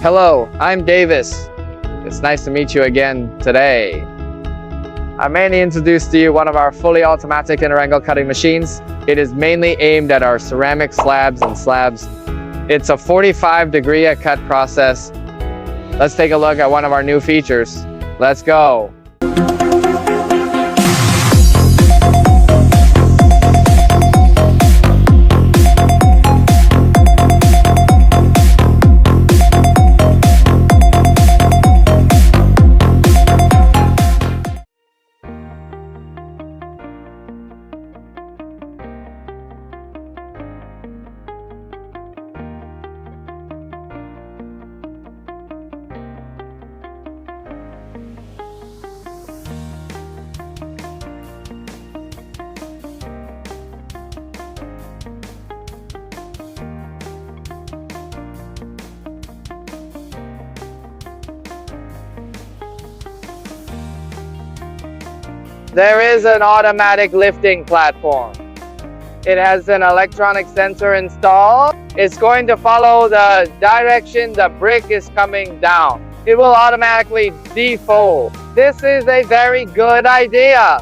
Hello, I'm Davis. It's nice to meet you again today. I mainly introduced to you one of our fully automatic inner angle cutting machines. It is mainly aimed at our ceramic slabs and slabs. It's a 45-degree cut process. Let's take a look at one of our new features. Let's go. There is an automatic lifting platform. It has an electronic sensor installed. It's going to follow the direction the brick is coming down. It will automatically defold. This is a very good idea.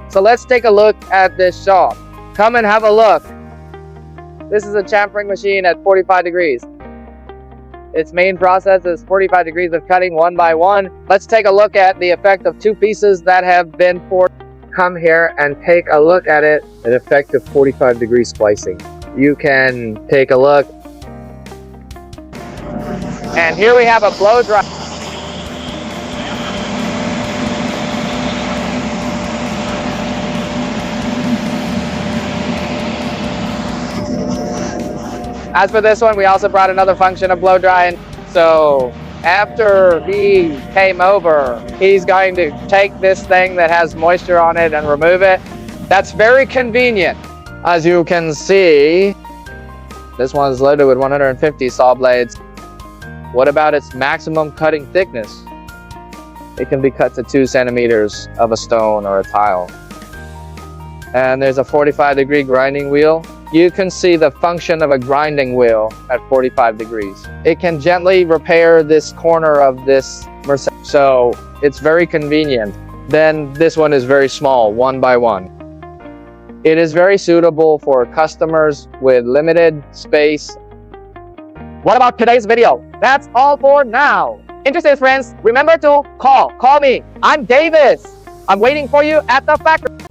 So let's take a look at this shop. Come and have a look. This is a chamfering machine at 45 degrees. Its main process is 45 degrees of cutting one by one. Let's take a look at the effect of two pieces that have been poured. Come here and take a look at it. An effective 45 degree splicing. You can take a look. And here we have a blow dry. As for this one, we also brought another function of blow drying. So after he came over, he's going to take this thing that has moisture on it and remove it. That's very convenient. As you can see, this one is loaded with 150 saw blades. What about its maximum cutting thickness? It can be cut to 2 centimeters of a stone or a tile. And there's a 45-degree grinding wheel. You can see the function of a grinding wheel at 45 degrees. It can gently repair this corner of this Mercedes, so it's very convenient. Then this one is very small, 1 by 1. It is very suitable for customers with limited space. What about today's video? That's all for now. Interested friends, remember to call me. I'm Davis. I'm waiting for you at the factory.